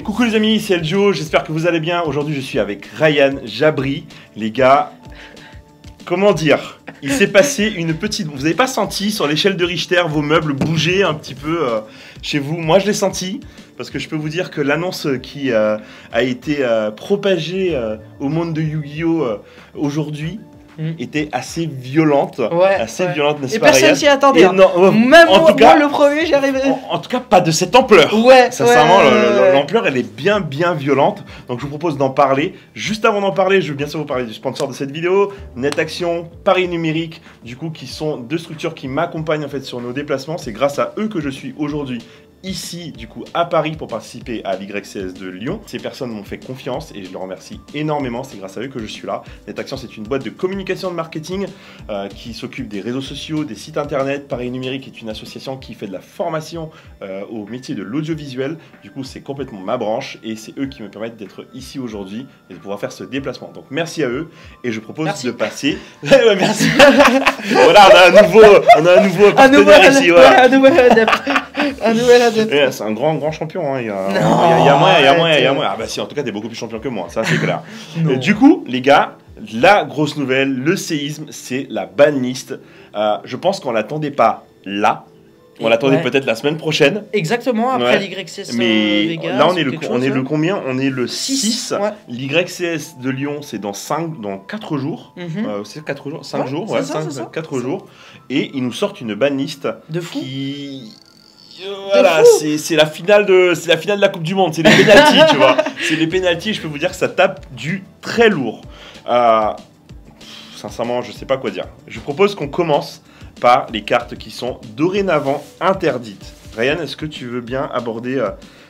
Coucou les amis, c'est Eljo, j'espère que vous allez bien. Aujourd'hui je suis avec Ryan Jabri. Les gars, comment dire, il s'est passé une petite... Vous n'avez pas senti sur l'échelle de Richter vos meubles bouger un petit peu chez vous? Moi je l'ai senti, parce que je peux vous dire que l'annonce qui a été propagée au monde de Yu-Gi-Oh! Aujourd'hui était assez violente, violente, n'est-ce pas? Et personne s'y attendait. Même moi, le premier, j'y arrivais. En tout cas, pas de cette ampleur. Sincèrement, l'ampleur, elle est bien violente. Donc, je vous propose d'en parler. Juste avant d'en parler, je veux bien sûr vous parler du sponsor de cette vidéo, NetAction, Paris Numérique, du coup, qui sont deux structures qui m'accompagnent en fait sur nos déplacements. C'est grâce à eux que je suis aujourd'hui ici, du coup, à Paris pour participer à l'YCS de Lyon. Ces personnes m'ont fait confiance et je les remercie énormément. C'est grâce à eux que je suis là. NetAction, c'est une boîte de communication de marketing qui s'occupe des réseaux sociaux, des sites internet. Paris Numérique est une association qui fait de la formation au métier de l'audiovisuel. Du coup, c'est complètement ma branche et c'est eux qui me permettent d'être ici aujourd'hui et de pouvoir faire ce déplacement. Donc, merci à eux et je propose de passer... merci. Voilà, on a un nouveau partenaire ici. Un nouvel adepte. C'est un grand champion, hein. Il y a moyen. Ah bah si, en tout cas, t'es beaucoup plus champion que moi, ça c'est clair. Du coup, les gars, la grosse nouvelle, le séisme, c'est la banlist. Je pense qu'on l'attendait pas là. On l'attendait peut-être la semaine prochaine. Exactement, après l'YCS Vegas. Là, on est le combien? On est le 6. L'YCS de Lyon, c'est dans 4 jours. C'est 4 jours 5 jours, 4 jours. Et ils nous sortent une banlist de fou. Voilà, c'est la finale de la Coupe du Monde, c'est les pénaltys, tu vois. C'est les pénaltys, je peux vous dire que ça tape du très lourd. Sincèrement, je sais pas quoi dire. Je propose qu'on commence par les cartes qui sont dorénavant interdites. Ryan, est-ce que tu veux bien aborder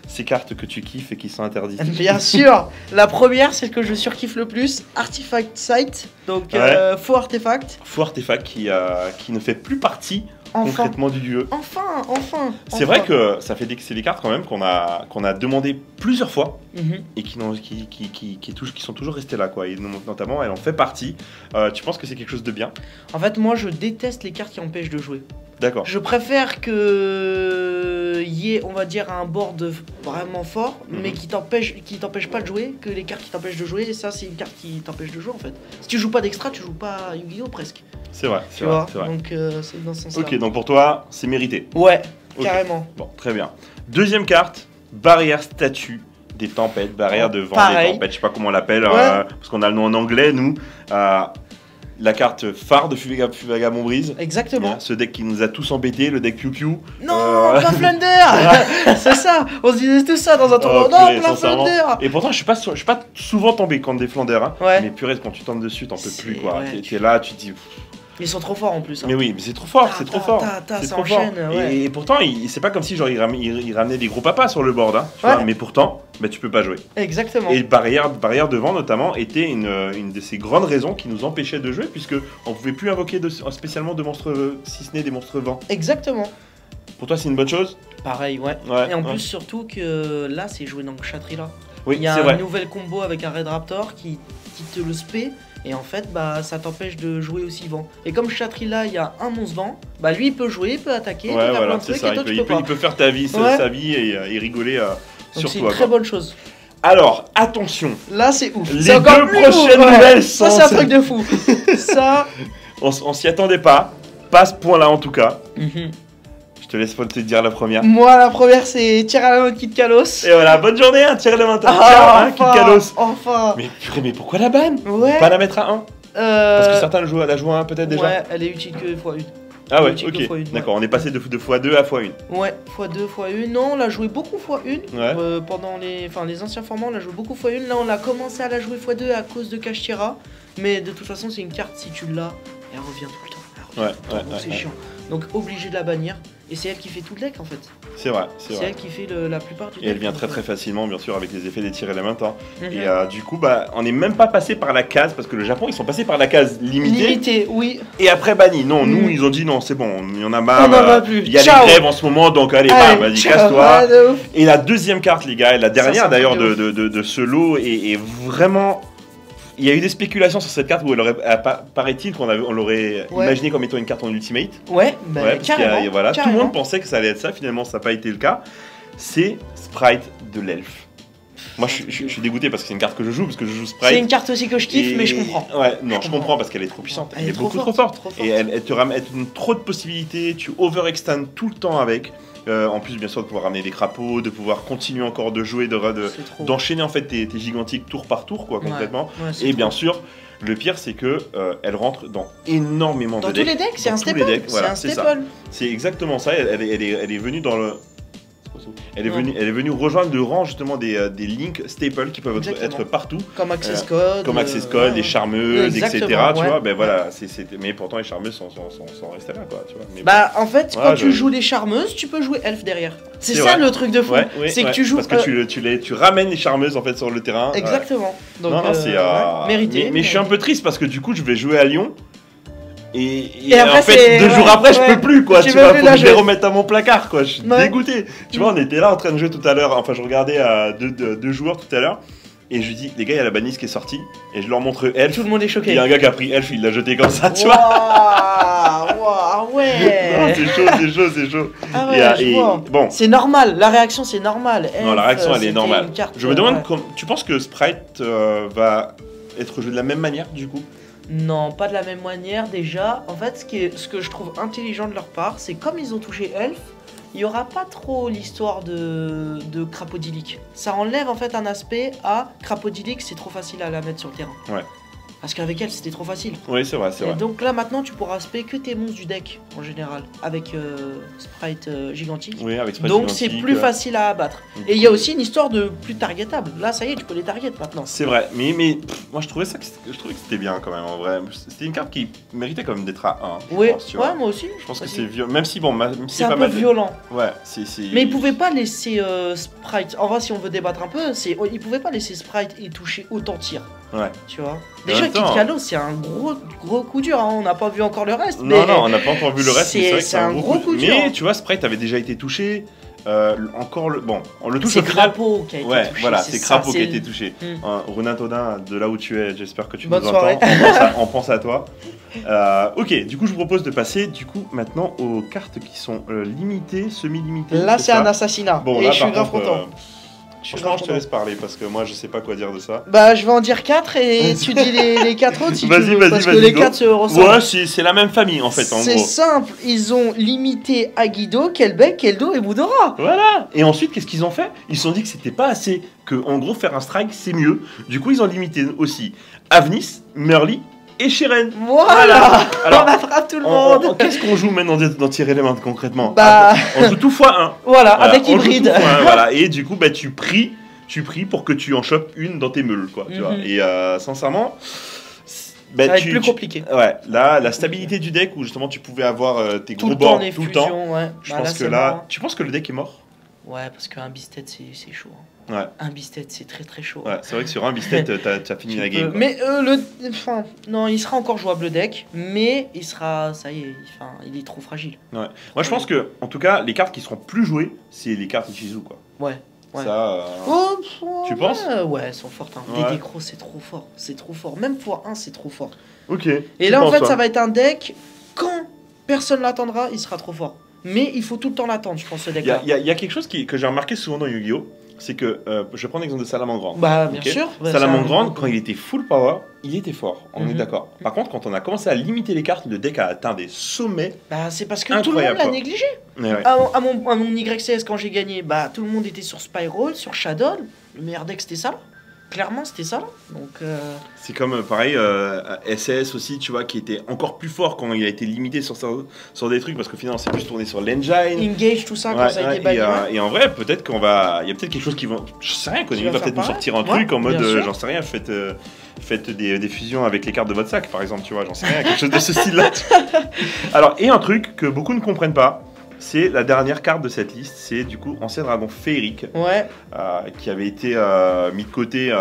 ces cartes que tu kiffes et qui sont interdites? Bien sûr. La première, celle que je surkiffe le plus, Artifact Sight, donc faux artefact. Faux artefact qui ne fait plus partie concrètement du jeu. Enfin. C'est vrai que c'est des cartes quand même qu'on a demandé plusieurs fois et qui sont toujours restées là, quoi. Et notamment, elle en fait partie. Tu penses que c'est quelque chose de bien? En fait, moi, je déteste les cartes qui empêchent de jouer. D'accord. Je préfère que y ait, on va dire, un board vraiment fort, mais qui t'empêche pas de jouer, que les cartes qui t'empêchent de jouer. Et ça, c'est une carte qui t'empêche de jouer, en fait. Si tu joues pas d'extra, tu joues pas à Yu-Gi-Oh! Presque. C'est vrai. Donc, c'est dans ce sens-là. Ok, donc pour toi, c'est mérité. Ouais, carrément. Bon, très bien. Deuxième carte, barrière statue des tempêtes, barrière de vent des tempêtes, je sais pas comment on l'appelle, parce qu'on a le nom en anglais, nous. La carte phare de Vagabond Brise. Exactement. Ce deck qui nous a tous embêtés, le deck Piu Piu. Non, plein Flunder. C'est ça, on se disait tout ça dans un tournoi. Non, plein Flunder. Et pourtant, je suis pas souvent tombé contre des Flunder. Hein. Mais purée, quand tu tombes dessus, t'en peux plus, quoi. T'es là, tu te dis... Ils sont trop forts en plus. Hein. Mais oui, mais c'est trop fort, c'est trop fort. Ça enchaîne, Et pourtant, c'est pas comme si genre il ramenait des gros papas sur le board, hein, tu vois, mais pourtant, tu peux pas jouer. Exactement. Et barrière devant notamment était une de ces grandes raisons qui nous empêchait de jouer, puisque on pouvait plus invoquer spécialement de monstres, si ce n'est des monstres vents. Exactement. Pour toi, c'est une bonne chose? Pareil, ouais. Et en plus, surtout que là, c'est joué dans le Chatrila. Oui, il y a un nouvel combo avec un Red Raptor qui te le spé. Et en fait, ça t'empêche de jouer aussi vent. Et comme Chatrila, il y a un monstre vent, lui il peut jouer, il peut attaquer, il peut faire plein de trucs, et toi il peut faire sa vie et rigoler sur toi. C'est une très bonne chose. Alors, attention. Là, c'est ouf. Les deux prochaines nouvelles sont... Ça, c'est un truc de fou. Ça... On s'y attendait pas à ce point-là en tout cas. Je te laisse te dire la première. Moi, la première, c'est tirer à la main de Kid Kalos. Et voilà, bonne journée, hein, tirer la main de Kid Kalos. Enfin. Mais pourquoi la banne? Pas la mettre à 1 Parce que certains la jouent à 1 peut-être déjà. Ouais, elle est utile que x1. Ah ouais, ok. D'accord, on est passé de x2 à x1. Ouais, x2, x1. Non, on l'a joué beaucoup x1. Pendant les anciens formats, on l'a joué beaucoup x1. Là, on a commencé à la jouer x2 à cause de Kashtira. Mais de toute façon, c'est une carte, si tu l'as, elle revient tout le temps. C'est chiant. Donc, obligé de la bannir. Et c'est elle qui fait tout le deck en fait. C'est vrai. C'est elle qui fait la plupart du deck. Et elle vient très facilement, bien sûr, avec les effets des tirs élémentaires. Et du coup, on n'est même pas passé par la case, parce que le Japon, ils sont passés par la case limitée. Limitée, oui. Et après banni. Non, nous, ils ont dit non, c'est bon, il y en a marre. On n'en va plus. Il y a les grèves en ce moment, donc allez, vas-y, casse-toi. Et la deuxième carte, les gars, et la dernière d'ailleurs de ce lot, est vraiment... Il y a eu des spéculations sur cette carte où elle aurait, paraît-il qu'on l'aurait imaginé comme étant une carte en ultimate. Carrément, tout le monde pensait que ça allait être ça, finalement ça n'a pas été le cas. C'est Sprite de l'elfe. Moi, je suis dégoûté parce que c'est une carte que je joue, parce que je joue Sprite. C'est une carte aussi que je kiffe, mais je comprends. Ouais, non, je comprends parce qu'elle est trop puissante. Elle est beaucoup trop forte. Et elle te ramène trop de possibilités. Tu overextend tout le temps avec. En plus, bien sûr, de pouvoir ramener des crapauds, de pouvoir continuer encore de jouer, d'enchaîner en fait tes gigantiques tour par tour, quoi, complètement. Et bien sûr, le pire, c'est que elle rentre dans énormément de decks. Dans tous les decks, c'est un staple. Voilà, c'est staple. C'est exactement ça. Elle est venue dans le. Elle est venue rejoindre le rang justement des Link staples qui peuvent être partout. Comme Access Code. Les charmeuses, etc. Tu vois, ben voilà, mais pourtant les charmeuses sont restées là, quoi. Tu vois. Mais bah en fait, quand tu joues les charmeuses, tu peux jouer elfe derrière. C'est ça le truc de fou. C'est que tu joues. Parce que tu ramènes les charmeuses en fait sur le terrain. Exactement. Donc, non, c'est mérité. Mais je suis un peu triste parce que du coup, je vais jouer à Lyon. Et après, en fait, 2 jours après, je peux plus, quoi. Tu vois, faut que je les remette à mon placard, quoi. Je suis dégoûté. Tu vois, on était là en train de jouer tout à l'heure. Enfin, je regardais à 2 joueurs tout à l'heure. Et je lui dis, les gars, il y a la banisse qui est sortie. Et je leur montre Elf. Tout le monde est choqué. Il y a un gars qui a pris Elf, il l'a jeté comme ça, tu vois. Waouh, ouais. C'est chaud. Ah ouais, bon. C'est normal, la réaction, c'est normal. Non, la réaction, elle est normale. Je me demande, tu penses que Sprite va être joué de la même manière, du coup? Non, pas de la même manière déjà. En fait, ce que je trouve intelligent de leur part, c'est comme ils ont touché Elf, il n'y aura pas trop l'histoire de crapaudylique. Ça enlève en fait un aspect à crapaudylique, c'est trop facile à la mettre sur le terrain. Ouais. Parce qu'avec elle, c'était trop facile. Oui, c'est vrai. Donc là, maintenant, tu pourras spé que tes monstres du deck, en général, avec Sprite gigantique. Oui, avec Sprite donc c'est plus facile à abattre. Et il y a aussi une histoire de plus targetable. Là, ça y est, tu peux les target maintenant. C'est vrai, mais moi, je trouvais que c'était bien quand même, en vrai. C'était une carte qui méritait quand même d'être à 1. Oui, moi aussi. Je pense que c'est violent. Même si, bon, c'est un peu violent. Ouais, Mais ils pouvaient pas laisser Sprite. En vrai, si on veut débattre un peu, ils pouvaient pas laisser Sprite et toucher autant de tirs. Ouais. Tu vois. Déjà, Kit Kalo, c'est un gros coup dur. Hein. On n'a pas vu encore le reste. Non, on n'a pas encore vu le reste. C'est un gros coup dur. Mais tu vois, Sprite avait déjà été touché. Bon, on le touche. C'est Crapaud qui a été touché. Ouais, voilà, c'est Crapaud qui a été touché. Ronin Todin, de là où tu es, j'espère que tu nous entends. On pense à toi. Ok, du coup, je vous propose de passer maintenant aux cartes qui sont limitées, semi-limitées. Là, c'est un assassinat. Bon, et là, je suis grave content. Franchement, je te laisse parler parce que moi je sais pas quoi dire de ça. Bah, je vais en dire 4 et tu dis les 4 autres si tu veux. Parce que les 4 se ressemblent. Ouais, c'est la même famille en fait. C'est simple, ils ont limité Aguido, Kelbeck, Keldo et Boudora. Voilà. Et ensuite, qu'est-ce qu'ils ont fait? Ils se sont dit que c'était pas assez. Que en gros, faire un strike c'est mieux. Du coup, ils ont limité aussi Avnis, Merly et Shiren. Voilà. Alors, on attrape tout le monde. Qu'est-ce qu'on joue maintenant dans Tier Element concrètement? Bah... on joue tout x1. Voilà, avec hybride. Voilà. Et du coup, bah, tu pries pour que tu en chopes une dans tes meules, quoi. Tu vois. Et sincèrement... Bah, ça va être plus compliqué. Ouais, là, la stabilité du deck où justement tu pouvais avoir tes gros bords tout le temps. Ouais. Je pense que là... Tu penses que le deck est mort? Ouais, parce qu'un Bistet c'est chaud. Ouais. Un Bistet c'est très chaud. Ouais, c'est vrai que sur un Bistet t'as fini la game. Mais non, il sera encore jouable le deck, mais il sera, ça y est, il est trop fragile. Ouais. Moi je pense que, en tout cas, les cartes qui seront plus jouées, c'est les cartes Ichizu, quoi. Ouais. Ça, tu penses? Ouais, elles sont fortes. Hein. Des décros, c'est trop fort. Même x1, c'est trop fort. Ok. Et là, en fait, ça va être un deck, quand personne l'attendra, il sera trop fort. Mais il faut tout le temps l'attendre, je pense, ce deck-là. Il y a quelque chose que j'ai remarqué souvent dans Yu-Gi-Oh! C'est que, je vais prendre l'exemple de Salamandre. Bah, bien sûr. Salamandre, quand il était full power, il était fort, on est d'accord. Par contre, quand on a commencé à limiter les cartes, le deck a atteint des sommets. Bah, c'est parce que tout le monde l'a négligé. Ouais. À mon YCS, quand j'ai gagné, bah, tout le monde était sur Spiral, sur Shadow. Le meilleur deck, c'était ça, là. Clairement, c'était ça, là. Donc, c'est comme, pareil, SS aussi, tu vois, qui était encore plus fort quand il a été limité sur des trucs, parce que finalement, c'est plus tourné sur l'engine. Engage, tout ça, quand ça a été banni. Et en vrai, peut-être qu'il y a peut-être quelque chose qui va... Je sais rien, Konami va peut-être nous sortir un truc en mode, j'en sais rien, faites des fusions avec les cartes de votre sac, par exemple, tu vois, j'en sais rien, quelque chose de ce style-là. Alors, et un truc que beaucoup ne comprennent pas, c'est la dernière carte de cette liste, c'est du coup Ancien Dragon Féerique, qui avait été mis de côté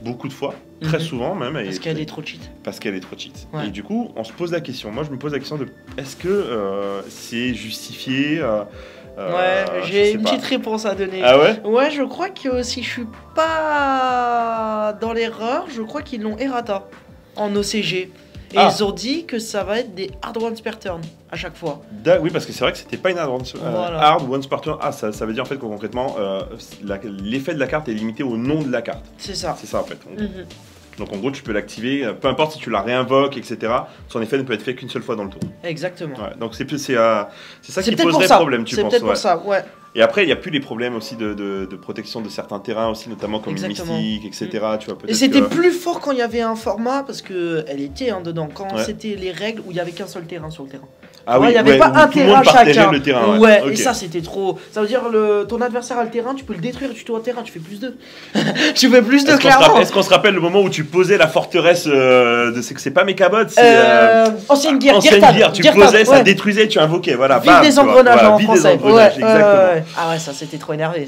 beaucoup de fois, très souvent même. Parce qu'elle est trop cheat. Parce qu'elle est trop cheat. Ouais. Et du coup, on se pose la question, moi je me pose la question de, est-ce que c'est justifié ouais, j'ai une petite réponse à donner. Ah ouais? Ouais, je crois que si je suis pas dans l'erreur, je crois qu'ils l'ont errata en OCG. Et ils ont dit que ça va être des hard once per turn à chaque fois. Oui, parce que c'est vrai que c'était pas une hard once per turn. Ah, ça veut dire en fait que concrètement, l'effet de la carte est limité au nom de la carte. C'est ça. C'est ça en fait. Donc en gros, tu peux l'activer, peu importe si tu la réinvoques, etc. Son effet ne peut être fait qu'une seule fois dans le tour. Exactement. Ouais, donc c'est ça qui poserait problème, tu penses. C'est peut-être pour ça, ouais. Et après, il n'y a plus les problèmes aussi de protection de certains terrains aussi, notamment comme les mystiques, etc. Tu vois, et c'était plus fort quand il y avait un format, parce qu'elle était dedans, quand c'était les règles où il n'y avait qu'un seul terrain sur le terrain. Ah oui, il n'y avait pas un terrain chacun. Le terrain, ouais. Et ça c'était trop. Ça veut dire ton adversaire a le terrain, tu peux le détruire, tu dois au terrain, tu fais plus 2. Tu fais plus 2 clairement. Est-ce qu'on se rappelle le moment où tu posais la forteresse c'est pas Mechabot, c'est Ancienne guerre, tu posais, ça détruisait, tu invoquais, voilà. Vide des engrenages en français. Exactement. Ah ouais, ça c'était trop énervé,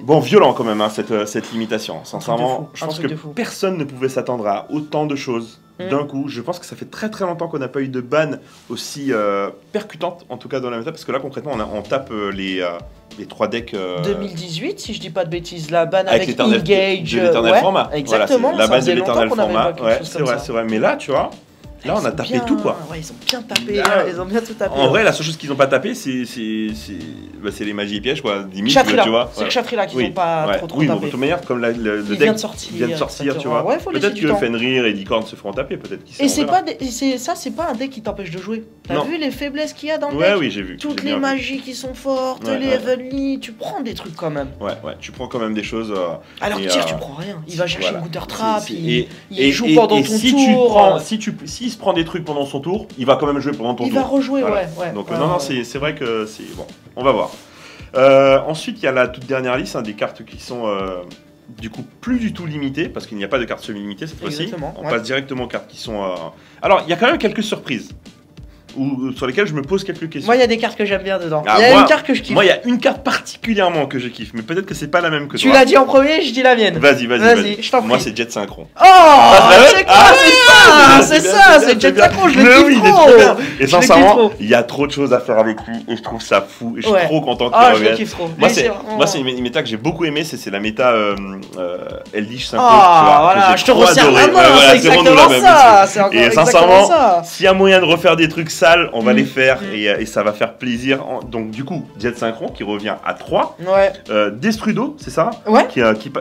Bon, violent quand même cette limitation. Sincèrement, je pense que personne ne pouvait s'attendre à autant de choses d'un coup. Je pense que ça fait très très longtemps qu'on n'a pas eu de ban aussi percutante, en tout cas dans la méta, parce que là concrètement on tape les 3 decks 2018 si je dis pas de bêtises, la ban avec Engage de l'éternel format. Exactement, la ban de l'éternel format, c'est vrai, mais là tu vois, là on a tapé tout quoi. Ouais, ils ont bien tapé, ils ont bien tout tapé. En vrai, la seule chose qu'ils n'ont pas tapé, c'est les magies et pièges quoi, limite, tu vois. C'est le Chatrila qu'ils n'ont pas trop tapé. Oui, de toute manière, comme le deck vient de sortir, tu vois. Peut-être que Fenrir et Licorne se feront taper, peut-être. Et c'est pas un deck qui t'empêche de jouer. T'as vu les faiblesses qu'il y a dans le deck? Ouais, oui, j'ai vu. Toutes les magies qui sont fortes, les Heavenly, tu prends des trucs quand même. Ouais, tu prends quand même des choses. Alors que tu prends rien. Il va chercher une Gunter Trap, il joue pendant ton tour. S'il se prend des trucs pendant son tour, il va quand même jouer pendant ton tour. Il va rejouer, ouais. Donc non, c'est vrai que c'est bon. On va voir. Ensuite, il y a la toute dernière liste, des cartes qui sont du coup plus du tout limitées, parce qu'il n'y a pas de cartes semi-limitées cette fois-ci. On passe directement aux cartes qui sont... Alors, il y a quand même quelques surprises. Sur lesquelles je me pose quelques questions. Moi, il y a des cartes que j'aime bien dedans. Il y a une carte que je kiffe. Moi, il y a une carte particulièrement que je kiffe, mais peut-être que c'est pas la même que toi. Tu l'as dit en premier, je dis la mienne. Vas-y, je t'en prie. Moi, c'est Jet Synchron. Oh, c'est ça, c'est Jet Synchron, je le kiffe trop. Et sincèrement, il y a trop de choses à faire avec lui, et je trouve ça fou, et je suis trop content qu'il revienne. Je le kiffe trop. Moi, c'est une méta que j'ai beaucoup aimé, c'est la méta Eldritch Synchro. Voilà, je te resserre la main, c'est exactement ça. Et sincèrement, s'il y a moyen de refaire des trucs sales, on va les faire. Et ça va faire plaisir. Donc du coup, Jet Synchron qui revient à 3. Destrudo, c'est ça? Ouais.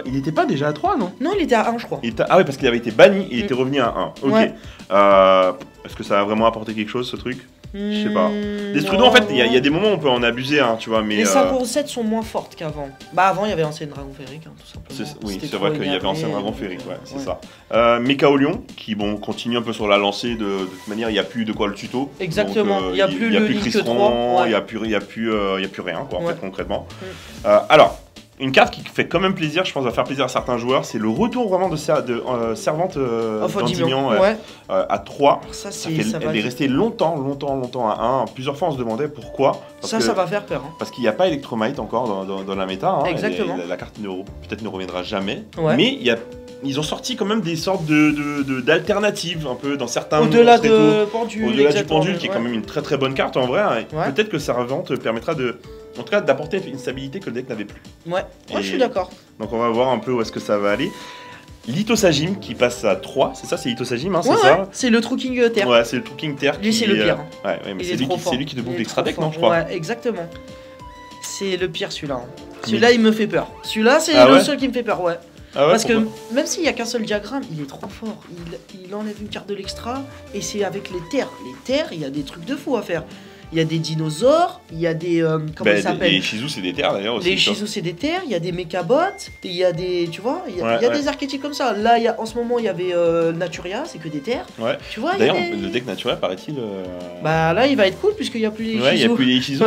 Il n'était pas déjà à 3, non? Non, il était à 1, je crois. Ah oui, parce qu'il avait été banni, il était revenu à 1. Ok. Ouais. Est-ce que ça a vraiment apporté quelque chose, ce truc? Je sais pas. Destrudo, en fait, il y a des moments où on peut en abuser, tu vois, mais... Les Synchro 7 sont moins fortes qu'avant. Bah avant, il y avait Ancien Dragon Féerique, tout simplement. Oui, c'est vrai qu'il y avait Ancien Dragon Féerique, c'est ça. Méchaolion, qui continue un peu sur la lancée, de toute manière, il n'y a plus de quoi le tuto. Exactement, il n'y a plus le Link 3. Il n'y a plus rien, quoi, en fait, concrètement. Alors... Une carte qui fait quand même plaisir, je pense, va faire plaisir à certains joueurs, c'est le retour vraiment de Servante d'Endymion à 3. Elle est restée longtemps à 1. Plusieurs fois on se demandait pourquoi. Ça va faire peur. Parce qu'il n'y a pas Electromite encore dans la méta. Exactement. La carte peut-être ne reviendra jamais. Mais ils ont sorti quand même des sortes d'alternatives un peu dans certains au-delà du pendule, qui est quand même une très très bonne carte en vrai. Peut-être que Servante permettra en tout cas d'apporter une stabilité que le deck n'avait plus. Moi je suis d'accord. Donc on va voir un peu où est-ce que ça va aller. Lithosagim qui passe à 3, c'est ça, c'est Lithosagim, c'est ça? C'est le True King Terre. Ouais, c'est le True King Terre. Lui c'est le pire. Mais c'est lui qui te bouffe l'extra deck, non, je crois. Ouais, exactement. C'est le pire celui-là. Celui-là il me fait peur. Celui-là c'est le seul qui me fait peur, parce que même s'il n'y a qu'un seul diagramme, il est trop fort. Il enlève une carte de l'extra et c'est avec les terres. Les terres, il y a des trucs de fou à faire. Il y a des dinosaures, il y a des... comment ça s'appelle? Les Shizu c'est des terres d'ailleurs aussi. Les Shizu c'est des terres, il y a des Mechabots, il y a des... Tu vois, il y a des archétypes comme ça. Là, en ce moment, il y avait Naturia, c'est que des terres. Tu vois, d'ailleurs, le deck Naturia, paraît-il... Bah là, il va être cool puisqu'il n'y a plus les Shizu. Ouais, il n'y a plus les Shizu.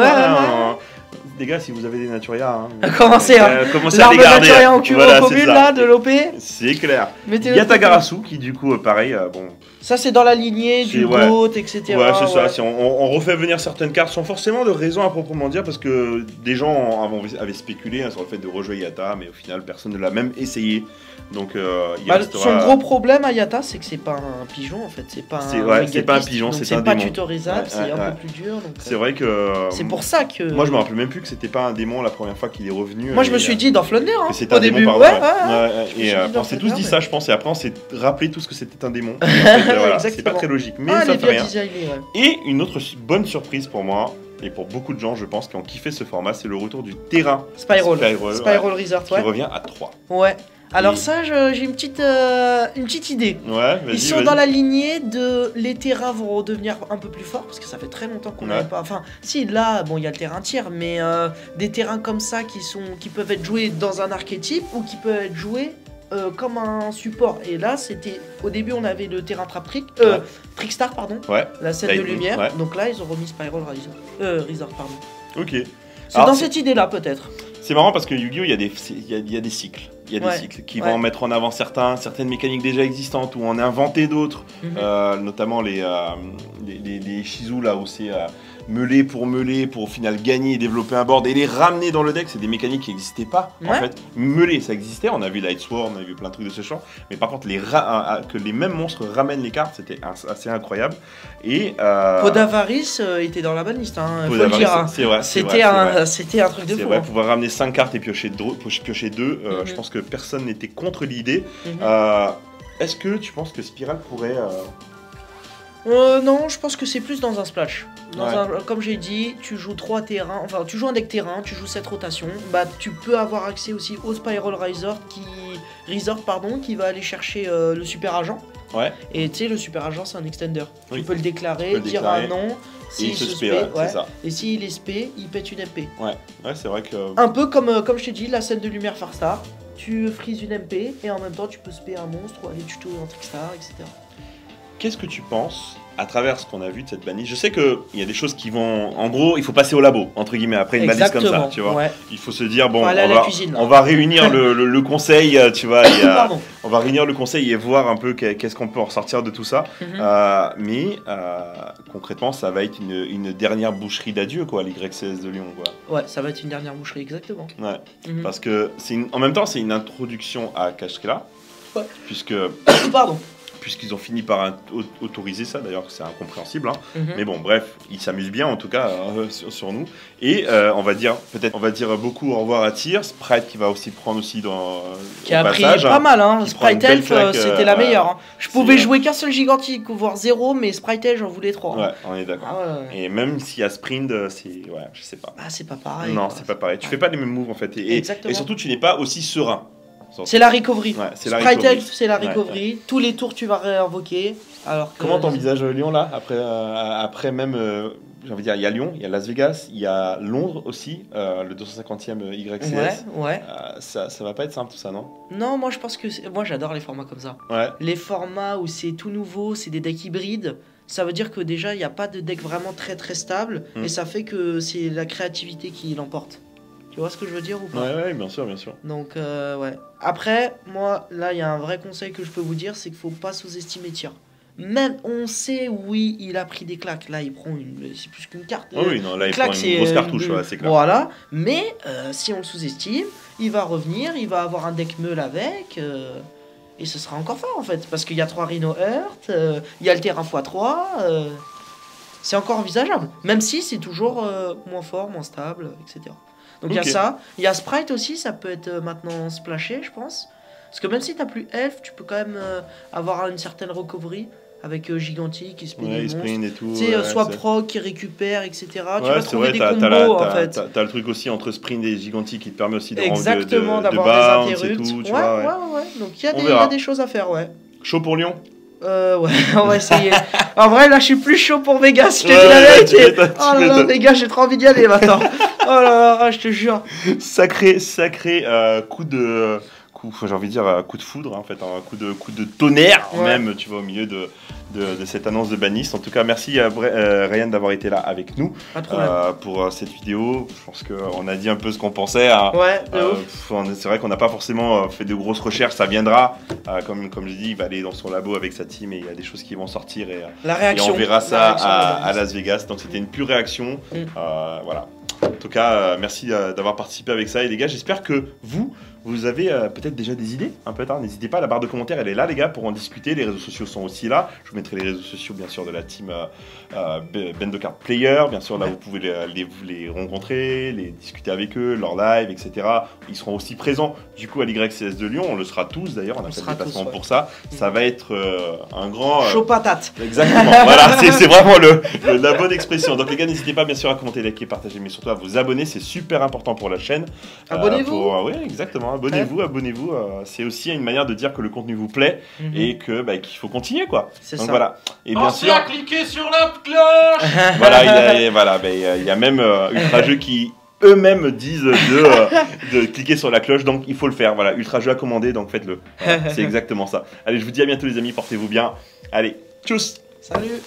Les gars, si vous avez des Naturia... Commencez à les garder. Naturia en commune là, de l'OP. C'est clair. Yatagarasu qui du coup, pareil, ça c'est dans la lignée du GOAT, etc. Ouais, c'est ça. On refait venir certaines cartes sans forcément de raison à proprement dire, parce que des gens avaient spéculé sur le fait de rejouer Yata, mais au final personne ne l'a même essayé. Donc son gros problème à Yata, c'est que c'est pas un pigeon en fait, c'est pas un pigeon, c'est un démon. C'est pas tutorisable, c'est un peu plus dur. C'est vrai que c'est pour ça que moi je me rappelle même plus que c'était pas un démon la première fois qu'il est revenu. Moi je me suis dit dans Flunder au début. Et on s'est tous dit ça, je pense, et après on s'est rappelé tous que c'était un démon. voilà, c'est pas très logique, mais ça fait rien. Designé, Et une autre bonne surprise pour moi, et pour beaucoup de gens, je pense, qui ont kiffé ce format, c'est le retour du terrain Spiral Resort, qui revient à 3. Ouais. Alors ça, j'ai une petite idée. Ouais, Ils sont dans la lignée de les terrains vont redevenir un peu plus forts parce que ça fait très longtemps qu'on n'avait pas. Enfin, si là, bon, il y a le terrain tir, mais des terrains comme ça qui peuvent être joués dans un archétype ou qui peuvent être joués comme un support. Et là, c'était au début, on avait le terrain Trickstar, pardon. Ouais. La scène de lumière. Ouais. Donc là, ils ont remis Spiral Resort, pardon. Ok. C'est dans cette idée-là, peut-être. C'est marrant parce que Yu-Gi-Oh, il y a des cycles. Il y a des cycles qui vont mettre en avant certaines mécaniques déjà existantes ou en inventer d'autres, notamment les Shizu là où c'est meuler pour au final gagner et développer un board et les ramener dans le deck. C'est des mécaniques qui n'existaient pas en fait. Meuler ça existait, on a vu Light Sword, on a vu plein de trucs de ce genre, mais par contre que les mêmes monstres ramènent les cartes, c'était assez incroyable. Et Podavaris était dans la bonne liste, hein, faut le dire. C'est vrai. C'était un truc de fou. C'est vrai, pouvoir ramener 5 cartes et piocher 2, je pense que personne n'était contre l'idée. Est-ce que tu penses que Spiral pourrait... Non, je pense que c'est plus dans un splash. Comme j'ai dit, tu joues 3 terrains, enfin tu joues un deck terrain, tu joues 7 rotations, bah tu peux avoir accès aussi au Spiral Resort qui va aller chercher le super agent. Ouais. Et tu sais, le super agent c'est un extender. Tu peux le déclarer, dire un nom, s'il se spé, et s'il est spé, il pète une MP. Ouais, c'est vrai que... Un peu comme je t'ai dit, la scène de lumière Farstar, tu frises une MP et en même temps tu peux spé un monstre ou aller tuto un Trickstar, etc. Qu'est-ce que tu penses, à travers ce qu'on a vu de cette banlise? Je sais qu'il y a des choses qui vont... En gros, il faut passer au labo, entre guillemets, après une banlise comme ça, tu vois. Ouais. Il faut se dire, bon, on va réunir le conseil, tu vois. On va réunir le conseil et voir un peu qu'est-ce qu'on peut en ressortir de tout ça. Mais concrètement, ça va être une dernière boucherie d'adieu, quoi, l'Y16 de Lyon, quoi. Ouais, ça va être une dernière boucherie, exactement. Ouais, parce que en même temps, c'est une introduction à Kashtria, puisque... Puisqu'ils ont fini par autoriser ça, d'ailleurs c'est incompréhensible, hein. Mais bon bref, ils s'amusent bien en tout cas sur nous. Et on va dire beaucoup au revoir à Tyr, Sprite qui va aussi prendre aussi qui a pris pas mal, hein. Sprite Elf c'était la meilleure, hein. Je pouvais jouer qu'un seul gigantique, voire 0, mais Sprite Elf j'en voulais 3. Ouais, on est d'accord. Et même s'il y a Sprint, c'est... Ouais, je sais pas. Ah c'est pas pareil. Non, c'est pas pareil, tu fais pas les mêmes moves en fait. Et surtout tu n'es pas aussi serein. C'est la recovery. Sprite Elf, c'est la recovery. Tous les tours, tu vas réinvoquer. Comment t'envisages Lyon là? Après même, j'ai envie de dire, il y a Lyon, il y a Las Vegas, il y a Londres aussi, le 250e YCS. Ouais. Ça va pas être simple tout ça, non? Non, moi je pense que moi j'adore les formats comme ça. Les formats où c'est tout nouveau, c'est des decks hybrides. Ça veut dire que déjà il n'y a pas de deck vraiment très très stable et ça fait que c'est la créativité qui l'emporte. Tu vois ce que je veux dire ou pas? Ouais, bien sûr. Donc, ouais. Après, moi, là, il y a un vrai conseil que je peux vous dire, c'est qu'il faut pas sous-estimer Tyr. Même, on sait, oui, il a pris des claques. Là, il prend c'est plus qu'une carte. Oui, non, là, il prend une grosse cartouche, c'est clair. Voilà. Mais, si on le sous-estime, il va revenir, il va avoir un deck meule avec... et ce sera encore fort, en fait. Parce qu'il y a 3 Rhino Heart, il y a le terrain x3... c'est encore envisageable. Même si c'est toujours moins fort, moins stable, etc. Donc il y a ça, il y a Sprite aussi, ça peut être maintenant splashé je pense. Parce que même si t'as plus Elf, tu peux quand même avoir une certaine recovery avec Gigantic qui spin des monstres. Et tout. Tu sais, soit proc qui récupère, etc. Tu vas trouver des combos en fait. T'as le truc aussi entre Sprint et Gigantic qui te permet aussi de d'avoir des interrupts. Ouais. Donc il y a des choses à faire, Chaud pour Lyon? Ouais, on va essayer. En vrai, là, je suis plus chaud pour Vegas, je te dis la vérité. Oh là là, Vegas, j'ai trop envie d'y aller maintenant. Oh là là, je te jure. Sacré coup de... j'ai envie de dire coup de foudre, en fait, un coup de tonnerre, même, tu vois, au milieu de cette annonce de baniste. En tout cas, merci à Ryan d'avoir été là avec nous pour cette vidéo. Je pense qu'on a dit un peu ce qu'on pensait. C'est vrai qu'on n'a pas forcément fait de grosses recherches, ça viendra. Comme je dis, il va aller dans son labo avec sa team et il y a des choses qui vont sortir. Et on verra ça à Las Vegas. Donc c'était une pure réaction. Voilà. En tout cas, merci d'avoir participé avec ça. Et les gars, j'espère que vous vous avez peut-être déjà des idées un peu tard. N'hésitez pas, la barre de commentaires elle est là les gars pour en discuter. Les réseaux sociaux sont aussi là. Je vous mettrai les réseaux sociaux bien sûr de la team Bendocard Player. Bien sûr là vous pouvez les rencontrer, les discuter avec eux, leur live, etc. Ils seront aussi présents du coup à l'YCS de Lyon. On le sera tous d'ailleurs. On a fait le déplacement pour ça. Ça va être un grand... chaud patate. Exactement. Voilà, c'est vraiment la bonne expression. Donc les gars, n'hésitez pas bien sûr à commenter, liker, partager, mais surtout à vous abonner. C'est super important pour la chaîne. Abonnez-vous. Oui, exactement. Abonnez-vous, abonnez-vous. C'est aussi une manière de dire que le contenu vous plaît et que qu'il faut continuer quoi. C'est ça. Voilà. Et bien sûr, à cliquer sur la cloche. Voilà, il y a même Ultrajeux qui eux-mêmes disent de cliquer sur la cloche, donc il faut le faire. Voilà, Ultrajeux a commandé, donc faites-le. Voilà, c'est exactement ça. Allez, je vous dis à bientôt les amis, portez-vous bien. Allez, tchuss. Salut.